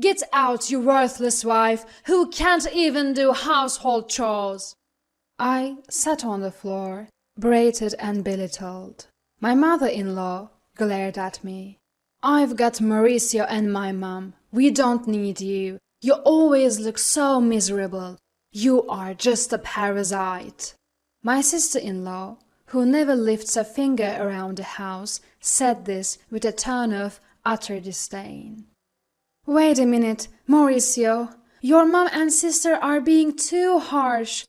Get out, you worthless wife, who can't even do household chores. I sat on the floor, berated and belittled. My mother-in-law glared at me. I've got Mauricio and my mom. We don't need you. You always look so miserable. You are just a parasite. My sister-in-law, who never lifts a finger around the house, said this with a tone of utter disdain. Wait a minute, Mauricio. Your mom and sister are being too harsh.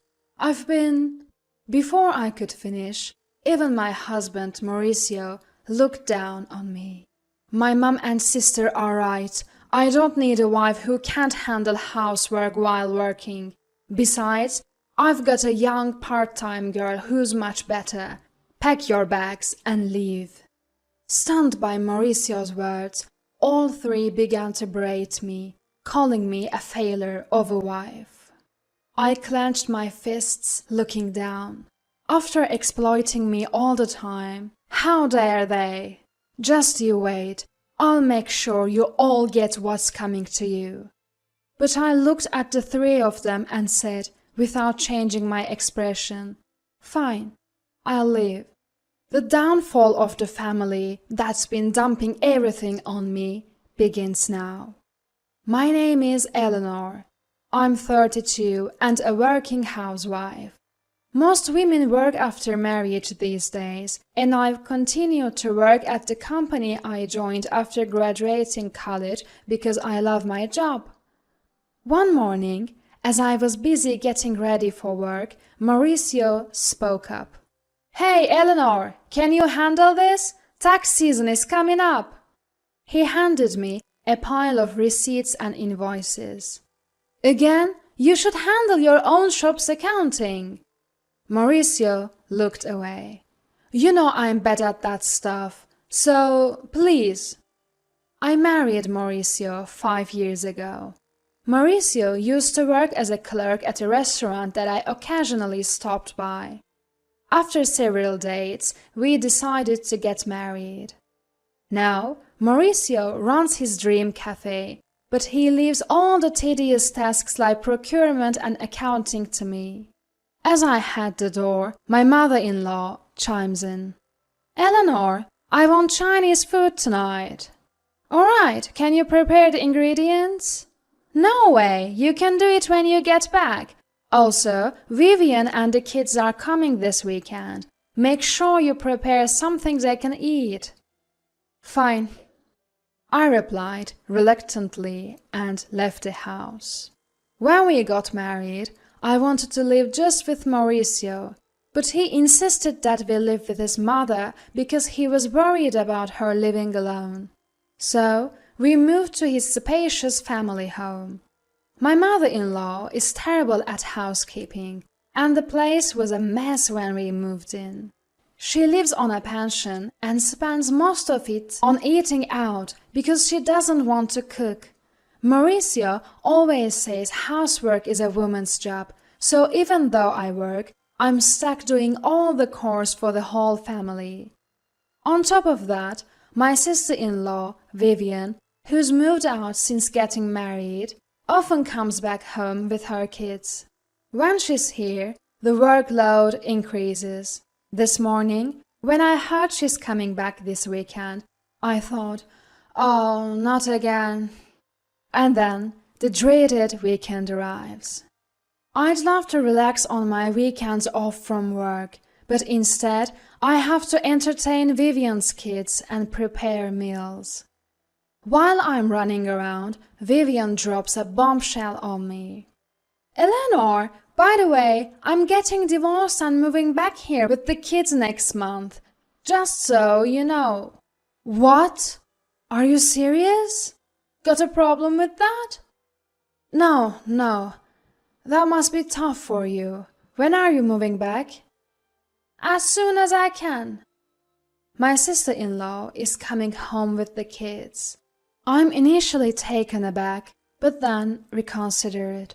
Before I could finish, even my husband, Mauricio, looked down on me. My mom and sister are right. I don't need a wife who can't handle housework while working. Besides, I've got a young part-time girl who's much better. Pack your bags and leave. Stunned by Mauricio's words, all three began to berate me, calling me a failure of a wife. I clenched my fists, looking down. After exploiting me all the time, how dare they? Just you wait. I'll make sure you all get what's coming to you. But I looked at the three of them and said, without changing my expression, Fine, I'll leave. The downfall of the family that's been dumping everything on me begins now. My name is Eleanor. I'm 32 and a working housewife. Most women work after marriage these days, and I've continued to work at the company I joined after graduating college because I love my job. One morning, as I was busy getting ready for work, Mauricio spoke up. Hey, Eleanor, can you handle this? Tax season is coming up. He handed me a pile of receipts and invoices. Again, you should handle your own shop's accounting. Mauricio looked away. You know I'm bad at that stuff, so please. I married Mauricio 5 years ago. Mauricio used to work as a clerk at a restaurant that I occasionally stopped by. After several dates, we decided to get married. Now, Mauricio runs his dream cafe, but he leaves all the tedious tasks like procurement and accounting to me. As I head the door, my mother-in-law chimes in. Eleanor, I want Chinese food tonight. All right, can you prepare the ingredients? No way, you can do it when you get back. Also, Vivian and the kids are coming this weekend. Make sure you prepare something they can eat. Fine, I replied reluctantly and left the house. When we got married, I wanted to live just with Mauricio, but he insisted that we live with his mother because he was worried about her living alone. So, we moved to his spacious family home. My mother-in-law is terrible at housekeeping, and the place was a mess when we moved in. She lives on a pension and spends most of it on eating out because she doesn't want to cook. Mauricio always says housework is a woman's job, so even though I work, I'm stuck doing all the chores for the whole family. On top of that, my sister-in-law, Vivian, who's moved out since getting married, often comes back home with her kids. When she's here, the workload increases. This morning, when I heard she's coming back this weekend, I thought, oh, not again. And then the dreaded weekend arrives. I'd love to relax on my weekends off from work, but instead I have to entertain Vivian's kids and prepare meals. While I'm running around, Vivian drops a bombshell on me. Eleanor, by the way, I'm getting divorced and moving back here with the kids next month. Just so you know. What? Are you serious? Got a problem with that? No. That must be tough for you. When are you moving back? As soon as I can. My sister-in-law is coming home with the kids. I'm initially taken aback, but then reconsidered.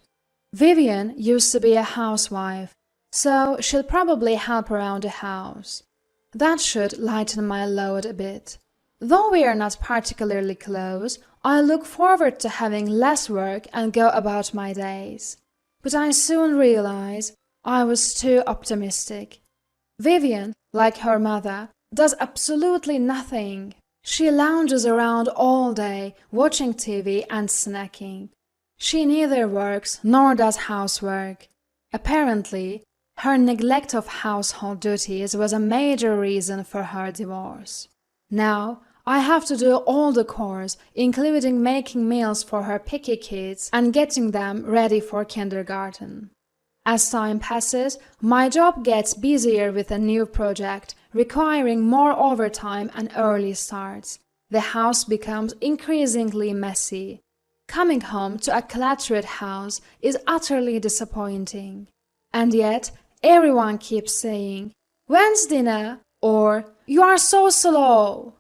Vivian used to be a housewife, so she'll probably help around the house. That should lighten my load a bit. Though we are not particularly close, I look forward to having less work and go about my days. But I soon realize I was too optimistic. Vivian, like her mother, does absolutely nothing. She lounges around all day, watching TV and snacking. She neither works nor does housework. Apparently, her neglect of household duties was a major reason for her divorce. Now, I have to do all the chores, including making meals for her picky kids and getting them ready for kindergarten. As time passes, my job gets busier with a new project, requiring more overtime and early starts. The house becomes increasingly messy. Coming home to a cluttered house is utterly disappointing. And yet, everyone keeps saying, "When's dinner?" or "You are so slow."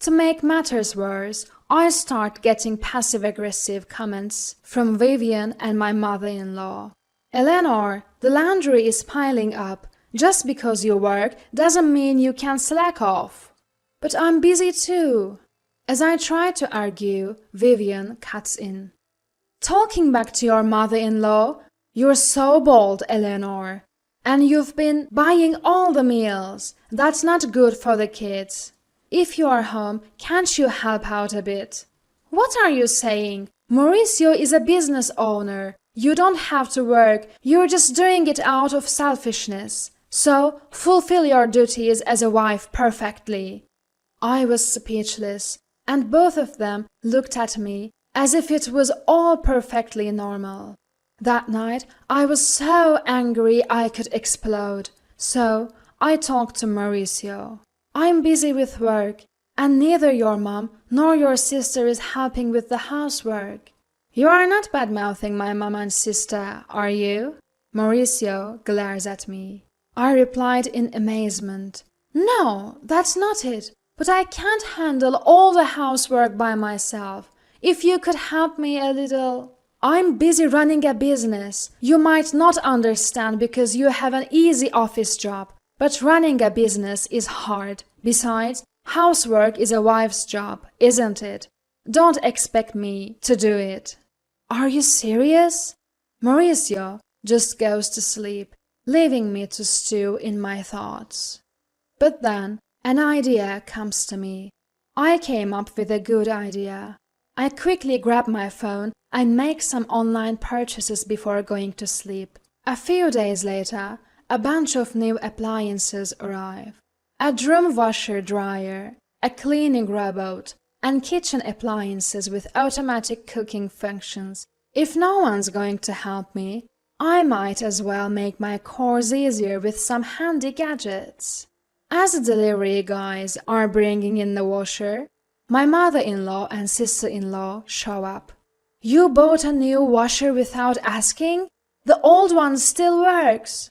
To make matters worse, I start getting passive-aggressive comments from Vivian and my mother-in-law. "Eleanor, the laundry is piling up. Just because you work doesn't mean you can slack off." "But I'm busy too." As I try to argue, Vivian cuts in. "Talking back to your mother-in-law, you're so bold, Eleanor. And you've been buying all the meals. That's not good for the kids. If you are home, can't you help out a bit?" "What are you saying? Mauricio is a business owner. You don't have to work. You're just doing it out of selfishness. So, fulfill your duties as a wife perfectly." I was speechless, and both of them looked at me as if it was all perfectly normal. That night, I was so angry I could explode. So, I talked to Mauricio. "I'm busy with work, and neither your mom nor your sister is helping with the housework." "You are not bad-mouthing my mom and sister, are you?" Mauricio glares at me. I replied in amazement. "No, that's not it. But I can't handle all the housework by myself. If you could help me a little..." "I'm busy running a business. You might not understand because you have an easy office job. But running a business is hard. Besides, housework is a wife's job, isn't it? Don't expect me to do it." "Are you serious?" Mauricio just goes to sleep, leaving me to stew in my thoughts. But then an idea comes to me. I came up with a good idea. I quickly grab my phone and make some online purchases before going to sleep. A few days later, a bunch of new appliances arrive. A drum washer-dryer, a cleaning robot, and kitchen appliances with automatic cooking functions. If no one's going to help me, I might as well make my chores easier with some handy gadgets. As the delivery guys are bringing in the washer, my mother-in-law and sister-in-law show up. "You bought a new washer without asking? The old one still works."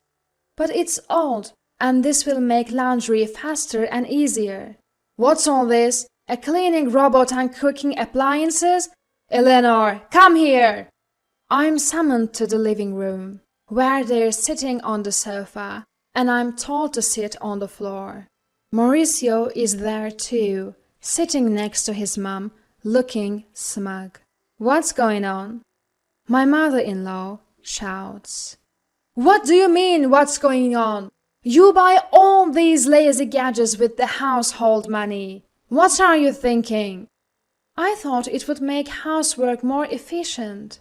"But it's old, and this will make laundry faster and easier." "What's all this? A cleaning robot and cooking appliances? Eleanor, come here!" I'm summoned to the living room, where they're sitting on the sofa, and I'm told to sit on the floor. Mauricio is there too, sitting next to his mom, looking smug. "What's going on?" My mother-in-law shouts. "What do you mean, what's going on? You buy all these lazy gadgets with the household money. What are you thinking?" "I thought it would make housework more efficient."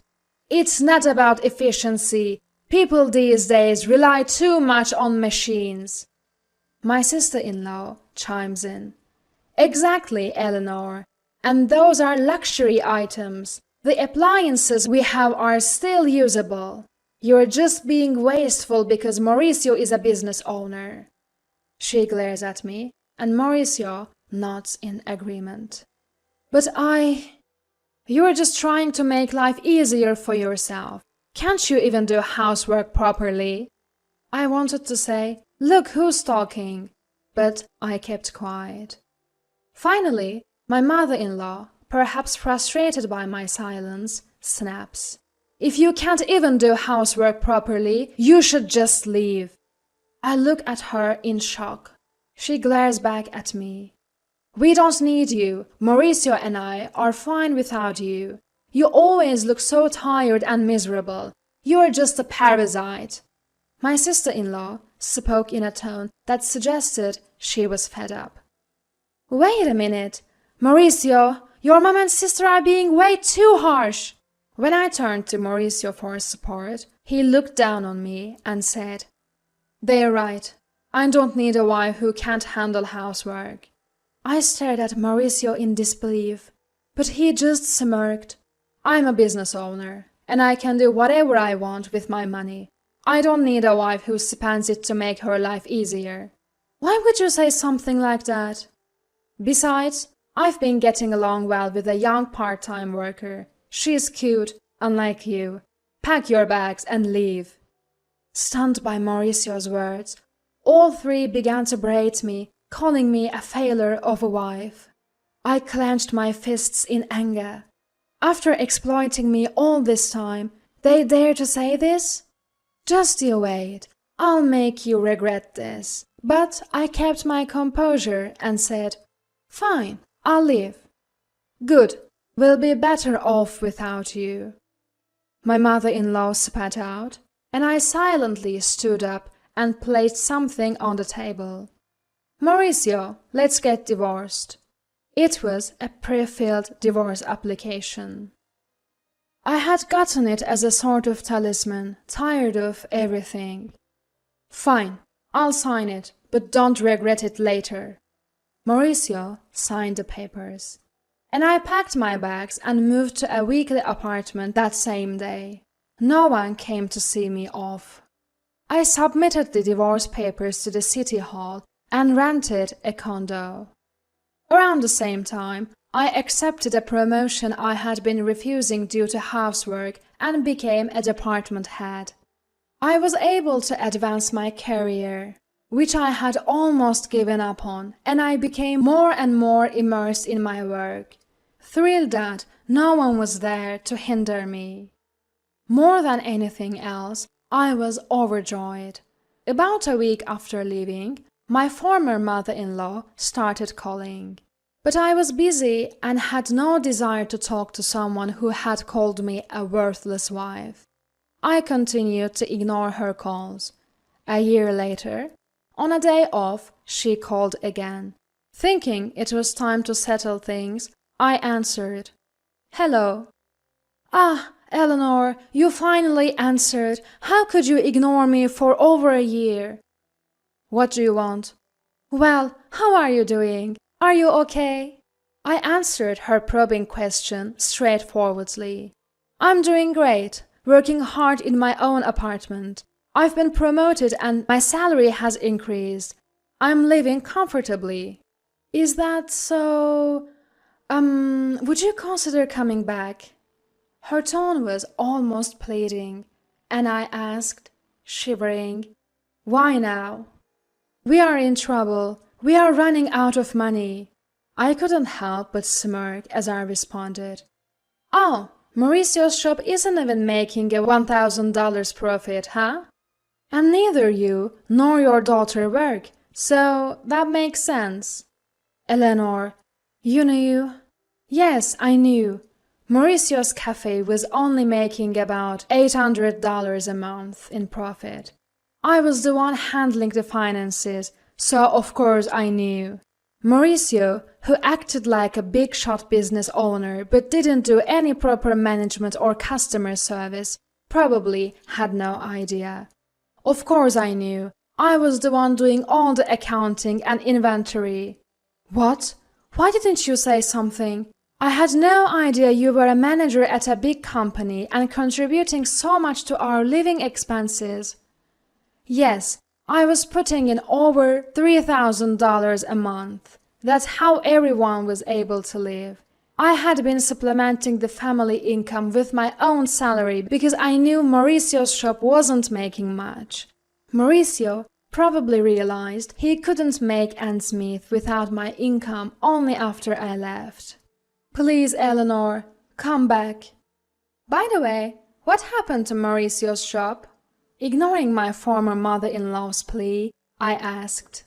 "It's not about efficiency. People these days rely too much on machines." My sister-in-law chimes in. "Exactly, Eleanor. And those are luxury items. The appliances we have are still usable. You're just being wasteful because Mauricio is a business owner." She glares at me, and Mauricio nods in agreement. "But You're just trying to make life easier for yourself. Can't you even do housework properly?" I wanted to say, "Look who's talking," but I kept quiet. Finally, my mother-in-law, perhaps frustrated by my silence, snaps. "If you can't even do housework properly, you should just leave." I look at her in shock. She glares back at me. We don't need you. Mauricio and I are fine without you. You always look so tired and miserable. You're just a parasite." My sister-in-law spoke in a tone that suggested she was fed up. "Wait a minute. Mauricio, your mom and sister are being way too harsh." When I turned to Mauricio for support, he looked down on me and said, "They're right. I don't need a wife who can't handle housework." I stared at Mauricio in disbelief, but he just smirked. "I'm a business owner, and I can do whatever I want with my money. I don't need a wife who spends it to make her life easier." "Why would you say something like that?" "Besides, I've been getting along well with a young part-time worker. She's cute, unlike you. Pack your bags and leave." Stunned by Mauricio's words, all three began to berate me, calling me a failure of a wife. I clenched my fists in anger. After exploiting me all this time, they dare to say this? Just you wait. I'll make you regret this. But I kept my composure and said, "Fine, I'll leave." "Good. We'll be better off without you." My mother-in-law spat out, and I silently stood up and placed something on the table. "Mauricio, let's get divorced." It was a pre-filled divorce application. I had gotten it as a sort of talisman, tired of everything. "Fine, I'll sign it, but don't regret it later." Mauricio signed the papers, and I packed my bags and moved to a weekly apartment that same day. No one came to see me off. I submitted the divorce papers to the city hall and rented a condo. Around the same time, I accepted a promotion I had been refusing due to housework and became a department head. I was able to advance my career, which I had almost given up on, and I became more and more immersed in my work, thrilled that no one was there to hinder me. More than anything else, I was overjoyed. About a week after leaving, my former mother-in-law started calling. But I was busy and had no desire to talk to someone who had called me a worthless wife. I continued to ignore her calls. A year later, on a day off, she called again. Thinking it was time to settle things, I answered. "Hello." "Ah, Eleanor, you finally answered. How could you ignore me for over a year?" "What do you want?" "Well, how are you doing? Are you okay?" I answered her probing question straightforwardly. "I'm doing great, working hard in my own apartment. I've been promoted and my salary has increased. I'm living comfortably." "Is that so? Would you consider coming back?" Her tone was almost pleading, and I asked, shivering, "Why now?" "We are in trouble. We are running out of money." I couldn't help but smirk as I responded. "Oh, Mauricio's shop isn't even making a $1,000 profit, huh? And neither you nor your daughter work, so that makes sense." "Eleanor, you knew?" "Yes, I knew. Mauricio's cafe was only making about $800 a month in profit. I was the one handling the finances, so of course I knew. Mauricio, who acted like a big-shot business owner but didn't do any proper management or customer service, probably had no idea. Of course I knew. I was the one doing all the accounting and inventory." "What? Why didn't you say something? I had no idea you were a manager at a big company and contributing so much to our living expenses." "Yes, I was putting in over $3,000 a month. That's how everyone was able to live. I had been supplementing the family income with my own salary because I knew Mauricio's shop wasn't making much. Mauricio probably realized he couldn't make ends meet without my income only after I left." "Please, Eleanor, come back." "By the way, what happened to Mauricio's shop?" Ignoring my former mother-in-law's plea, I asked.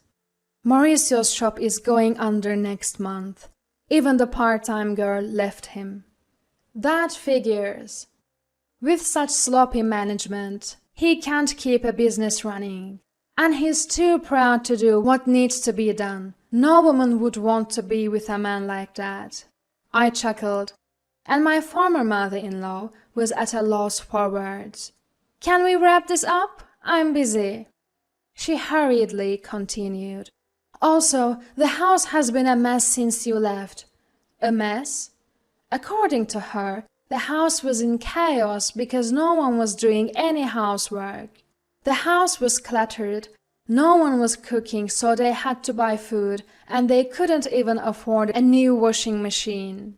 Mauricio's shop is going under next month. Even the part-time girl left him. That figures. With such sloppy management, he can't keep a business running. And he's too proud to do what needs to be done. No woman would want to be with a man like that. I chuckled, and my former mother-in-law was at a loss for words. Can we wrap this up? I'm busy. She hurriedly continued. Also, the house has been a mess since you left. A mess? According to her, the house was in chaos because no one was doing any housework. The house was cluttered. No one was cooking, so they had to buy food, and they couldn't even afford a new washing machine.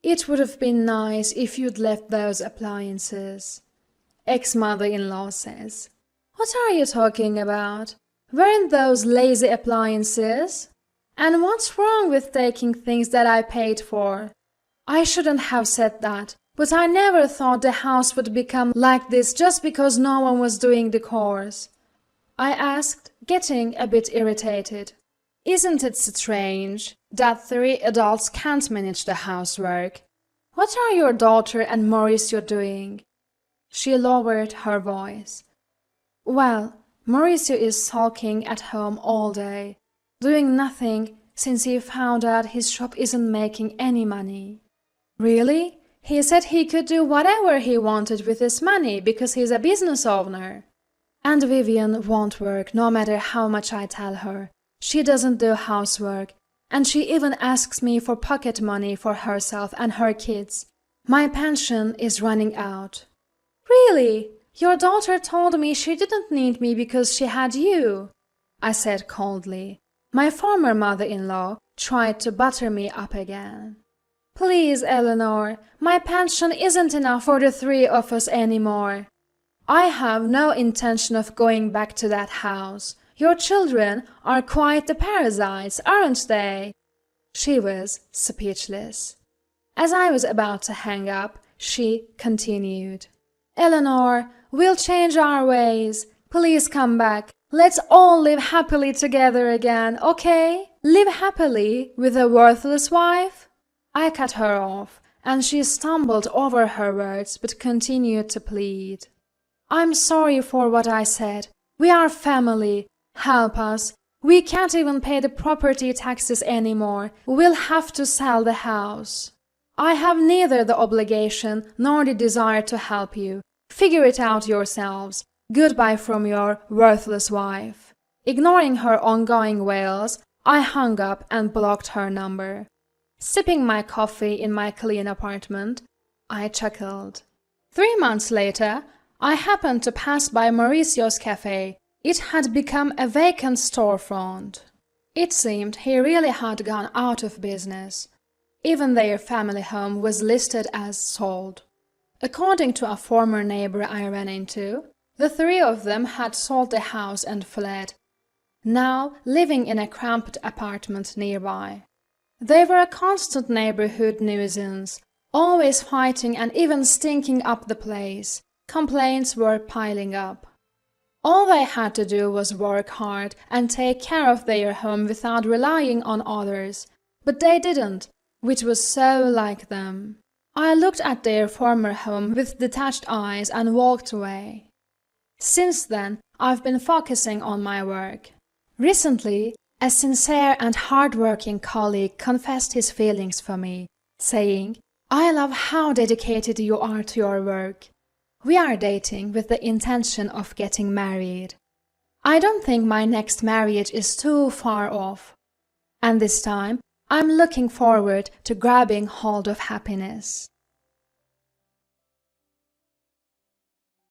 It would have been nice if you'd left those appliances. Ex-mother-in-law says. What are you talking about? Weren't those lazy appliances? And what's wrong with taking things that I paid for? I shouldn't have said that, but I never thought the house would become like this just because no one was doing the chores. I asked, getting a bit irritated. Isn't it strange that 3 adults can't manage the housework? What are your daughter and Mauricio doing? She lowered her voice. Well, Mauricio is sulking at home all day, doing nothing since he found out his shop isn't making any money. Really? He said he could do whatever he wanted with his money because he's a business owner. And Vivian won't work no matter how much I tell her. She doesn't do housework, and she even asks me for pocket money for herself and her kids. My pension is running out. Really? Your daughter told me she didn't need me because she had you, I said coldly. My former mother-in-law tried to butter me up again. Please, Eleanor, my pension isn't enough for the 3 of us anymore. I have no intention of going back to that house. Your children are quite the parasites, aren't they? She was speechless. As I was about to hang up, she continued. Eleanor, we'll change our ways. Please come back. Let's all live happily together again, okay? Live happily with a worthless wife? I cut her off, and she stumbled over her words but continued to plead. I'm sorry for what I said. We are family. Help us. We can't even pay the property taxes anymore. We'll have to sell the house. I have neither the obligation nor the desire to help you. Figure it out yourselves. Goodbye from your worthless wife. Ignoring her ongoing wails, I hung up and blocked her number. Sipping my coffee in my clean apartment, I chuckled. 3 months later, I happened to pass by Mauricio's cafe. It had become a vacant storefront. It seemed he really had gone out of business. Even their family home was listed as sold. According to a former neighbor I ran into, the 3 of them had sold the house and fled, now living in a cramped apartment nearby. They were a constant neighborhood nuisance, always fighting and even stinking up the place. Complaints were piling up. All they had to do was work hard and take care of their home without relying on others, but they didn't, which was so like them. I looked at their former home with detached eyes and walked away. Since then, I've been focusing on my work. Recently, a sincere and hard-working colleague confessed his feelings for me, saying, I love how dedicated you are to your work. We are dating with the intention of getting married. I don't think my next marriage is too far off. And this time, I'm looking forward to grabbing hold of happiness.